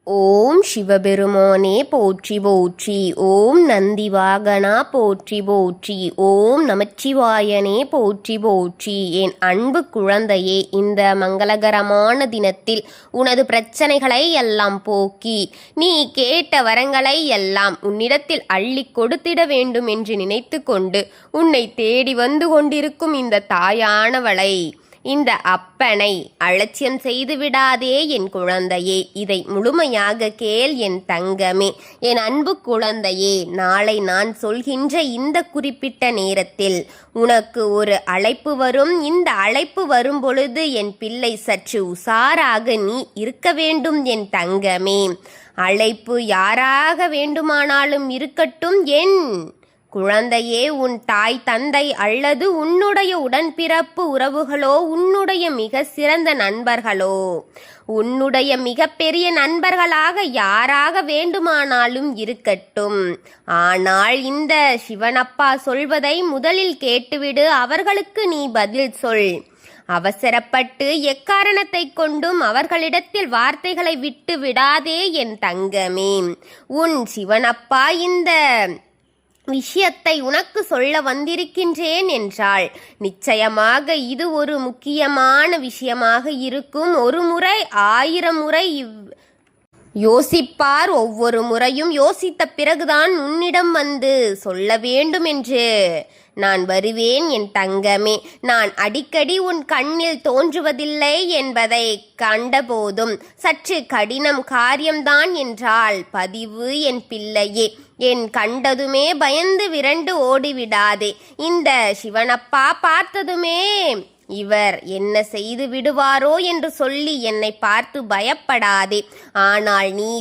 ஓம் சிவபெருமானே போற்றி போற்றி. ஓம் நந்திவாகனா போற்றி போற்றி. ஓம் நமச்சிவாயனே போற்றி போற்றி. என் அன்பு குழந்தையே, இந்த மங்களகரமான தினத்தில் உனது பிரச்சனைகளை எல்லாம் போக்கி நீ கேட்ட வரங்களை எல்லாம் உன்னிடத்தில் அள்ளி கொடுத்திட வேண்டும் என்று நினைத்து கொண்டு உன்னை தேடி வந்து கொண்டிருக்கும் இந்த தாயானவளை, இந்த அப்பனை அலட்சியம் செய்து விடாதே என் குழந்தையே. இதை முழுமையாக கேள் என் தங்கமே, என் அன்பு குழந்தையே. நாளை நான் சொல்கின்ற இந்த குறிப்பிட்ட நேரத்தில் உனக்கு ஒரு அழைப்பு வரும். இந்த அழைப்பு வரும் பொழுது என் பிள்ளை சற்று உசாராக நீ இருக்க வேண்டும் என் தங்கமே. அழைப்பு யாராக வேண்டுமானாலும் இருக்கட்டும் என் குழந்தையே. உன் தாய் தந்தை அல்லது உன்னுடைய உடன்பிறப்பு உறவுகளோ, உன்னுடைய மிக சிறந்த நண்பர்களோ, உன்னுடைய மிக பெரிய நண்பர்களாக யாராக வேண்டுமானாலும் இருக்கட்டும். ஆனால் இந்த சிவனப்பா சொல்வதை முதலில் கேட்டுவிடு. அவர்களுக்கு நீ பதில் சொல். அவசரப்பட்டு எக்காரணத்தை கொண்டும் அவர்களிடத்தில் வார்த்தைகளை விட்டு விடாதே என் தங்கமே. உன் சிவனப்பா இந்த விஷயத்தை உனக்கு சொல்ல வந்திருக்கின்றேன் என்றால் நிச்சயமாக இது ஒரு முக்கியமான விஷயமாக இருக்கும். ஒரு முறை 1000 முறை யோசிப்பார். ஒவ்வொரு முறையும் யோசித்த பிறகுதான் உன்னிடம் வந்து சொல்ல வேண்டும் என்று நான் வருவேன் என் தங்கமே. நான் அடிக்கடி உன் கண்ணில் தோன்றுவதில்லை என்பதை கண்டபோதும் சற்று கடினம் காரியம்தான் என்றால் பதிவு என் பிள்ளையே. என் கண்டதுமே பயந்து விரண்டு ஓடிவிடாதே. இந்த சிவனப்பா பார்த்ததுமே இவர் என்ன செய்து விடுவாரோ என்று சொல்லி என்னை பார்த்து பயப்படாதே. ஆனால் நீ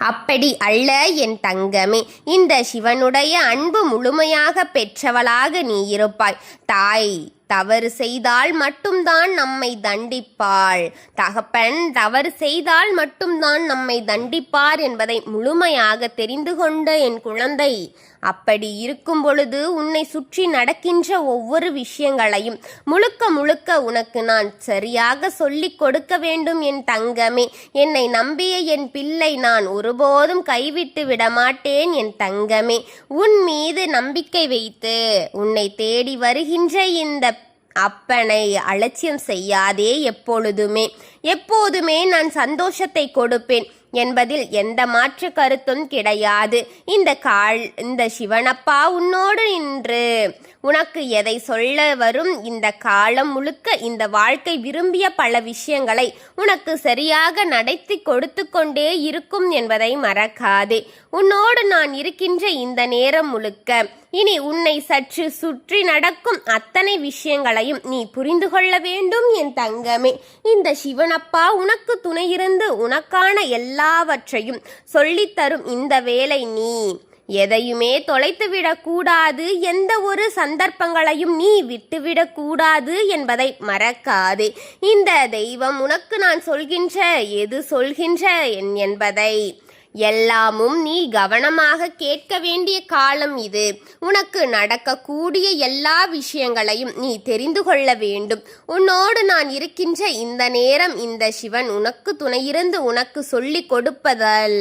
அப்படி அல்ல என் தங்கமே. இந்த சிவனுடைய அன்பு முழுமையாக பெற்றவளாக நீ இருப்பாய். தாய் தவறு செய்தால் மட்டும்தான் நம்மை தண்டிப்பாள். தகப்பன் தவறு செய்தால் மட்டும்தான் நம்மை தண்டிப்பார் என்பதை முழுமையாக தெரிந்து கொண்ட என் குழந்தை, அப்படி இருக்கும் பொழுது உன்னை சுற்றி நடக்கின்ற ஒவ்வொரு விஷயங்களையும் முழுக்க முழுக்க உனக்கு நான் சரியாக சொல்லிக் கொடுக்க வேண்டும் என் தங்கமே. என்னை நம்பிய என் பிள்ளை நான் ஒருபோதும் கைவிட்டு விடமாட்டேன் என் தங்கமே. உன் மீது நம்பிக்கை வைத்து உன்னை தேடி வருகின்ற இந்த அப்பனை அலட்சியம் செய்யாதே. எப்போதுமே நான் சந்தோஷத்தை கொடுப்பேன் என்பதில் எந்த மாற்று கருத்தும் கிடையாது. இந்த சிவனப்பா உன்னோடு நின்று உனக்கு எதை சொல்ல வரும். இந்த காலம் முழுக்க இந்த வாழ்க்கை விரும்பிய பல விஷயங்களை உனக்கு சரியாக நடத்தி கொடுத்து கொண்டே இருக்கும் என்பதை மறக்காதே. உன்னோடு நான் இருக்கின்ற இந்த நேரம் முழுக்க இனி உன்னை சற்று சுற்றி நடக்கும் அத்தனை விஷயங்களையும் நீ புரிந்து கொள்ள வேண்டும் என் தங்கமே. இந்த சிவனப்பா உனக்கு துணையிருந்து உனக்கான எல்லாவற்றையும் சொல்லித்தரும் இந்த வேளை நீ எதையுமே தொலைத்துவிடக்கூடாது. எந்த ஒரு சந்தர்ப்பங்களையும் நீ விட்டுவிடக்கூடாது என்பதை மறக்காதே. இந்த தெய்வம் உனக்கு நான் சொல்கின்ற என்பதை எல்லாமும் நீ கவனமாக கேட்க வேண்டிய காலம் இது. உனக்கு நடக்கக்கூடிய எல்லா விஷயங்களையும் நீ தெரிந்து கொள்ள வேண்டும். உன்னோடு நான் இருக்கின்ற இந்த நேரம் இந்த சிவன் உனக்கு துணையிருந்து உனக்கு சொல்லிக் கொடுப்பதால்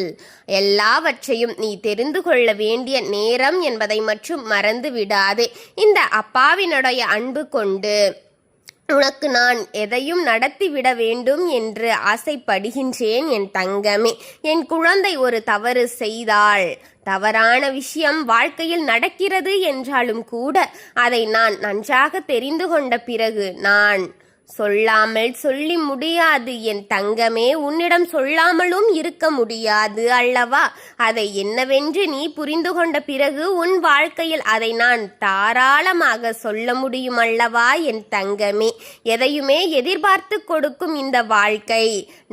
எல்லாவற்றையும் நீ தெரிந்து கொள்ள வேண்டிய நேரம் என்பதை மட்டும் மறந்து விடாதே. இந்த அப்பாவினுடைய அன்பு கொண்டு உனக்கு நான் எதையும் நடத்திவிட வேண்டும் என்று ஆசைப்படுகின்றேன் என் தங்கமே. என் குழந்தை ஒரு தவறு செய்தால், தவறான விஷயம் வாழ்க்கையில் நடக்கிறது என்றாலும் கூட அதை நான் நன்றாக தெரிந்து கொண்ட பிறகு நான் சொல்லாமல் சொல்லி முடியாது என் தங்கமே. உன்னிடம் சொல்லாமலும் இருக்க முடியாது அல்லவா? அதை என்னவென்று நீ புரிந்து கொண்ட பிறகு உன் வாழ்க்கையில் அதை நான் தாராளமாக சொல்ல முடியும் அல்லவா என் தங்கமே. எதையுமே எதிர்பார்த்து கொடுக்கும் இந்த வாழ்க்கை,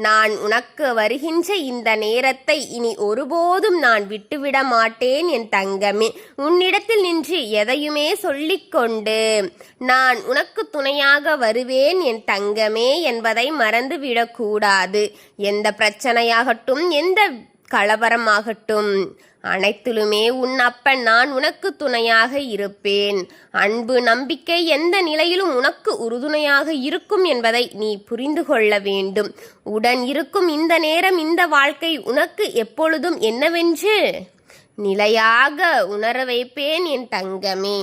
நான் உனக்கு வருகின்ற இந்த நேரத்தை இனி ஒருபோதும் நான் விட்டுவிட மாட்டேன் என் தங்கமே. உன்னிடத்தில் நின்று எதையுமே சொல்லிக்கொண்டு நான் உனக்கு துணையாக வருவேன் என் தங்கமே என்பதை மறந்து விடக்கூடாது. எந்த பிரச்சனையாகட்டும், எந்த கலவரமாகட்டும், அனைத்திலுமே உன் அப்பன் நான் உனக்கு துணையாக இருப்பேன். அன்பு நம்பிக்கை எந்த நிலையிலும் உனக்கு உறுதுணையாக இருக்கும் என்பதை நீ புரிந்து கொள்ள வேண்டும். உடன் இருக்கும் இந்த நேரம், இந்த வாழ்க்கை உனக்கு எப்பொழுதும் என்னவென்று நிலையாக உணர வைப்பேன் என் தங்கமே.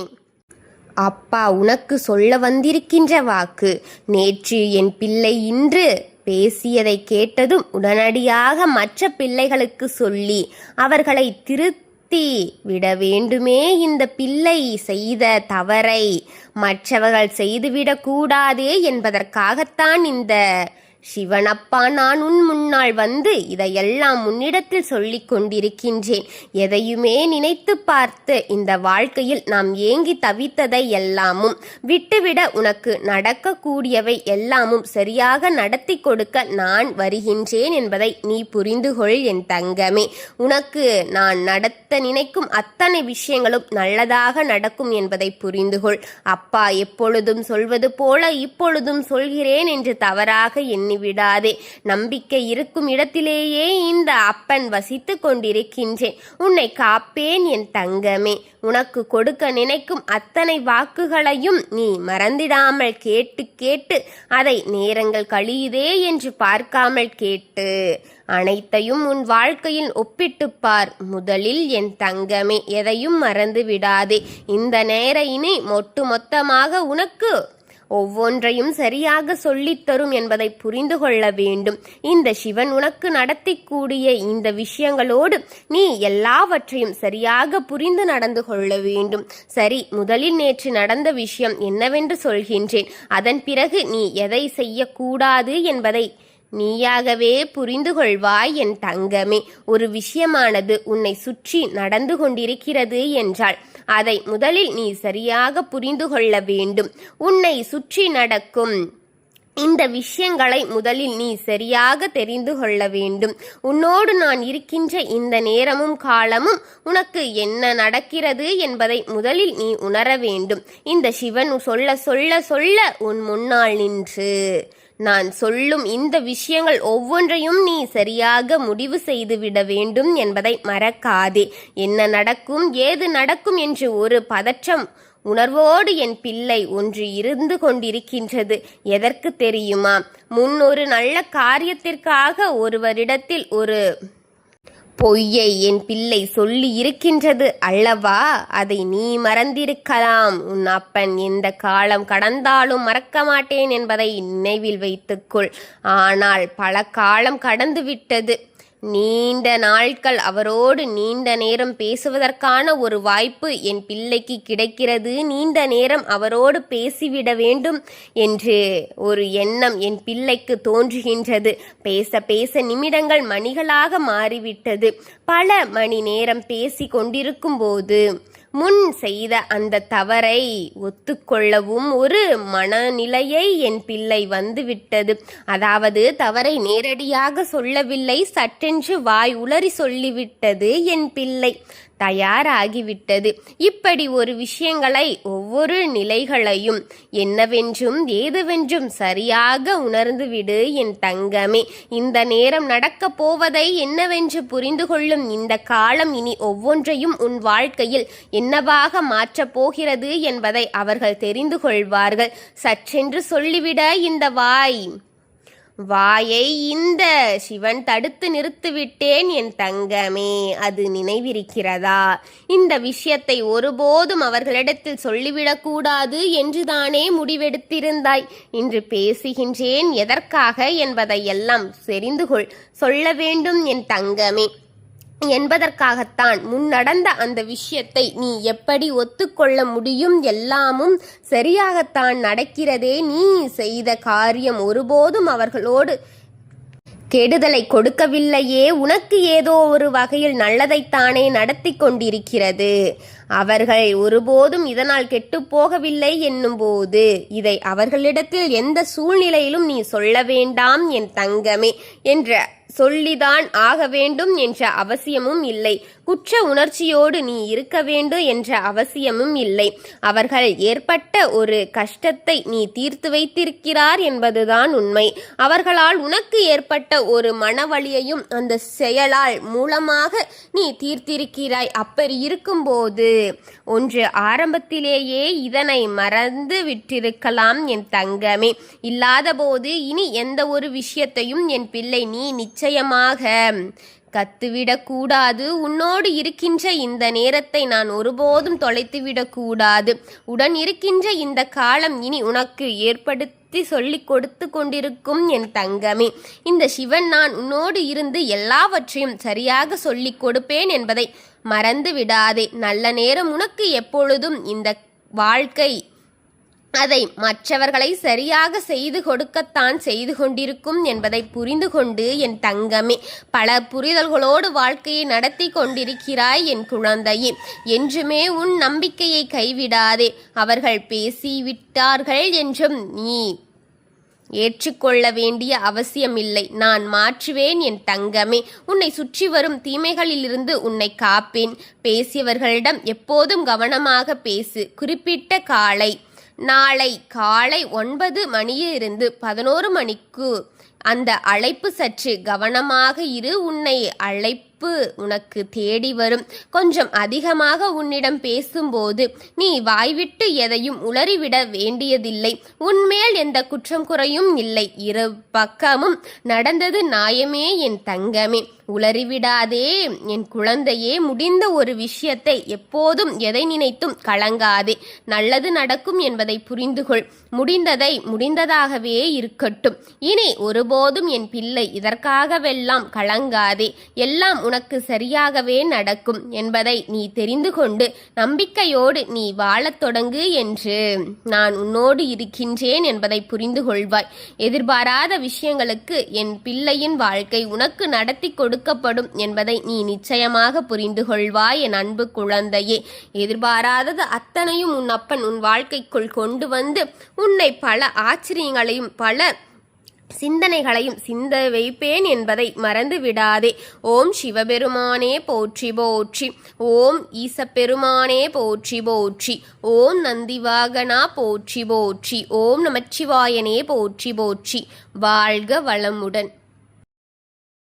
அப்பா உனக்கு சொல்ல வந்திருக்கின்ற வாக்கு, நேற்று என் பிள்ளை இன்று பேசியதை கேட்டதும் உடனடியாக மற்ற பிள்ளைகளுக்கு சொல்லி அவர்களை திருத்தி விட வேண்டுமே. இந்த பிள்ளை செய்த தவறை மற்றவர்கள் செய்துவிடக்கூடாது என்பதற்காகத்தான் இந்த சிவனப்பா நான் உன் முன்னால் வந்து இதையெல்லாம் முன்னிடத்தில் சொல்லிக் கொண்டிருக்கின்றேன். எதையுமே நினைத்து பார்த்து இந்த வாழ்க்கையில் நாம் ஏங்கி தவித்ததை எல்லாமும் விட்டுவிட, உனக்கு நடக்கக்கூடியவை எல்லாமும் சரியாக நடத்தி கொடுக்க நான் வருகின்றேன் என்பதை நீ புரிந்து கொள் என் தங்கமே. உனக்கு நான் நடத்த நினைக்கும் அத்தனை விஷயங்களும் நல்லதாக நடக்கும் என்பதை புரிந்து கொள். அப்பா எப்பொழுதும் சொல்வது போல இப்பொழுதும் சொல்கிறேன் என்று தவறாக எண்ணி விடாதே. நம்பிக்கை இருக்கும் இடத்திலேயே இந்த அப்பன் வசித்து கொண்டிருக்கின்றேன். உன்னை காப்பேன் என் தங்கமே. உனக்கு கொடுக்க நினைக்கும் அத்தனை வாக்குகளையும் நீ மறந்திடாமல் கேட்டு கேட்டு அதை நேரங்கள் கழியுதே என்று பார்க்காமல் கேட்டு அனைத்தையும் உன் வாழ்க்கையில் ஒப்பிட்டுப் பார். முதலில் என் தங்கமே, எதையும் மறந்து விடாதே. இந்த நேர இனி மொத்தமாக உனக்கு ஒவ்வொன்றையும் சரியாக சொல்லித்தரும் என்பதை புரிந்து கொள்ள வேண்டும். இந்த சிவன் உனக்கு நடத்தி கூடிய இந்த விஷயங்களோடு நீ எல்லாவற்றையும் சரியாக புரிந்து நடந்து கொள்ள வேண்டும். சரி, முதலில் நேற்று நடந்த விஷயம் என்னவென்று சொல்கின்றேன். அதன் பிறகு நீ எதை செய்யக்கூடாது என்பதை நீயாகவே புரிந்து கொள்வாய் என் தங்கமே. ஒரு விஷயமானது உன்னை சுற்றி நடந்து கொண்டிருக்கிறது என்றால் அதை முதலில் நீ சரியாக புரிந்து கொள்ள வேண்டும். உன்னை சுற்றி நடக்கும் இந்த விஷயங்களை முதலில் நீ சரியாக தெரிந்து கொள்ள வேண்டும். உன்னோடு நான் இருக்கின்ற இந்த நேரமும் காலமும் உனக்கு என்ன நடக்கிறது என்பதை முதலில் நீ உணர வேண்டும். இந்த சிவன் சொல்ல சொல்ல சொல்ல உன் முன்னால் நின்று நான் சொல்லும் இந்த விஷயங்கள் ஒவ்வொன்றையும் நீ சரியாக முடிவு செய்துவிட வேண்டும் என்பதை மறக்காதே. என்ன நடக்கும் ஏது நடக்கும் என்று ஒரு பதற்றம் உணர்வோடு என் பிள்ளை ஒன்று இருந்து கொண்டிருக்கின்றது. எதற்கு தெரியுமா? முன் ஒரு நல்ல காரியத்திற்காக ஒருவரிடத்தில் ஒரு பொய்யை என் பிள்ளை சொல்லி இருக்கின்றது அல்லவா? அதை நீ மறந்திருக்கலாம். உன் அப்பன் எந்த காலம் கடந்தாலும் மறக்க மாட்டேன் என்பதை நினைவில் வைத்துக்கொள். ஆனால் பல காலம் கடந்து விட்டது. நீண்ட நாட்கள் அவரோடு நீண்ட நேரம் பேசுவதற்கான ஒரு வாய்ப்பு என் பிள்ளைக்கு கிடைக்கிறது. நீண்ட நேரம் அவரோடு பேசிவிட வேண்டும் என்று ஒரு எண்ணம் என் பிள்ளைக்கு தோன்றுகின்றது. பேச பேச நிமிடங்கள் மணிகளாக மாறிவிட்டது. பல மணி நேரம் பேசி கொண்டிருக்கும் போது முன் செய்த அந்த தவறை ஒத்துக்கொள்ளவும் ஒரு மனநிலையை என் பிள்ளை வந்துவிட்டது. அதாவது தவறை நேரடியாக சொல்லவில்லை, சட்டென்று வாய் உளறி சொல்லிவிட்டது என் பிள்ளை. தயாராகிவிட்டது. இப்படி ஒரு விஷயங்களை ஒவ்வொரு நிலைகளையும் என்னவென்றும் ஏதுவென்றும் சரியாக உணர்ந்துவிடு என் தங்கமே. இந்த நேரம் நடக்கப் போவதை என்னவென்று புரிந்து கொள்ளும் இந்த காலம் இனி ஒவ்வொன்றையும் உன் வாழ்க்கையில் என்னவாக மாற்றப் போகிறது என்பதை அவர்கள் தெரிந்து கொள்வார்கள். சற்றென்று சொல்லிவிட இந்த வாயை இந்த சிவன் தடுத்து நிறுத்திவிட்டேன் என் தங்கமே. அது நினைவிருக்கிறதா? இந்த விஷயத்தை ஒருபோதும் அவர்களிடத்தில் சொல்லிவிடக்கூடாது என்றுதானே முடிவெடுத்திருந்தாய். இன்று பேசுகின்றேன் எதற்காக என்பதையெல்லாம் தெரிந்து கொள். சொல்ல வேண்டும் என் தங்கமே என்பதற்காகத்தான். முன் நடந்த அந்த விஷயத்தை நீ எப்படி ஒத்துக்கொள்ள முடியும்? எல்லாமும் சரியாகத்தான் நடக்கிறதே. நீ செய்த காரியம் ஒருபோதும் அவர்களோடு கெடுதலை கொடுக்கவில்லையே. உனக்கு ஏதோ ஒரு வகையில் நல்லதைத்தானே நடத்தி கொண்டிருக்கிறது. அவர்கள் ஒருபோதும் இதனால் கெட்டுப்போகவில்லை என்னும்போது இதை அவர்களிடத்தில் எந்த சூழ்நிலையிலும் நீ சொல்ல வேண்டாம் என் தங்கமே என்ற சொல்லிதான் ஆக வேண்டும் என்ற அவசியமும் இல்லை. குற்ற உணர்ச்சியோடு நீ இருக்க வேண்டும் என்ற அவசியமும் இல்லை. அவர்கள் ஏற்பட்ட ஒரு கஷ்டத்தை நீ தீர்த்து வைத்திருக்கிறார் என்பதுதான் உண்மை. அவர்களால் உனக்கு ஏற்பட்ட ஒரு மனவலியையும் அந்த செயலால் மூலமாக நீ தீர்த்திருக்கிறாய். அப்படி இருக்கும்போது ஒன்று ஆரம்பத்திலேயே இதனை மறந்து விட்டிருக்கலாம் என் தங்கமே. இல்லாத போது இனி எந்த ஒரு விஷயத்தையும் என் பிள்ளை நீ நிச்சயமாக கத்துவிடக்கூடாது. உன்னோடு இருக்கின்ற இந்த நேரத்தை நான் ஒருபோதும் தொலைத்துவிடக்கூடாது. உடன் இருக்கின்ற இந்த காலம் இனி உனக்கு ஏற்படுத்தி சொல்லிக் கொடுத்து கொண்டிருக்கும் என் தங்கமே. இந்த சிவன் நான் உன்னோடு இருந்து எல்லாவற்றையும் சரியாக சொல்லிக் கொடுப்பேன் என்பதை மறந்து விடாதே. நல்ல நேரம் உனக்கு எப்பொழுதும் இந்த வாழ்க்கை அதை மற்றவர்களை சரியாக செய்து கொடுக்கத்தான் செய்து கொண்டிருக்கும் என்பதை புரிந்து கொண்டு என் தங்கமே, பல புரிதல்களோடு வாழ்க்கையை நடத்தி கொண்டிருக்கிறாய் என் குழந்தையே. என்றுமே உன் நம்பிக்கையை கைவிடாதே. அவர்கள் பேசிவிட்டார்கள் என்றும் நீ ஏற்றுக்கொள்ள வேண்டிய அவசியமில்லை. நான் மாற்றுவேன் என் தங்கமே. உன்னை சுற்றி வரும் தீமைகளிலிருந்து உன்னை காப்பேன். பேசியவர்களிடம் எப்போதும் கவனமாக பேசு. குறிப்பிட்ட நாளை காலை 9 மணியிலிருந்து 11 மணிக்கு அந்த அழைப்பு சற்று கவனமாக இரு. உன்னை அழைப்பு உனக்கு தேடி வரும். கொஞ்சம் அதிகமாக உன்னிடம் பேசும்போது நீ வாய்விட்டு எதையும் உளறிவிட வேண்டியதில்லை. உன்மேல் எந்த குற்றம் குறையும் இல்லை. இரு பக்கமும் நடந்தது நியாயமே என் தங்கமே. உளறிவிடாதே என் குழந்தையே. முடிந்த ஒரு விஷயத்தை எப்போதும் எதை நினைத்தும் கலங்காதே. நல்லது நடக்கும் என்பதை புரிந்துகொள். முடிந்ததை முடிந்ததாகவே இருக்கட்டும். இனி ஒருபோதும் என் பிள்ளை இதற்காகவெல்லாம் கலங்காதே. எல்லாம் உனக்கு சரியாகவே நடக்கும் என்பதை நீ தெரிந்து கொண்டு நம்பிக்கையோடு நீ வாழத் தொடங்கு என்று நான் உன்னோடு இருக்கின்றேன் என்பதை புரிந்து கொள்வாய். எதிர்பாராத விஷயங்களுக்கு என் பிள்ளையின் வாழ்க்கை உனக்கு நடத்தி கொடுக்கப்படும் என்பதை நீ நிச்சயமாக புரிந்து கொள்வாய் என் அன்பு குழந்தையே. எதிர்பாராதது அத்தனையும் உன் அப்பன் உன் வாழ்க்கைக்குள் கொண்டு வந்து உன்னை பல ஆச்சரியங்களையும் பல சிந்தனைகளையும் சிந்த வைப்பேன் என்பதை மறந்து விடாதே. ஓம் சிவபெருமானே போற்றி போற்றி. ஓம் ஈசப்பெருமானே போற்றி போற்றி. ஓம் நந்திவாகனா போற்றி போற்றி. ஓம் நமச்சிவாயனே போற்றி போற்றி. வாழ்க வளமுடன்.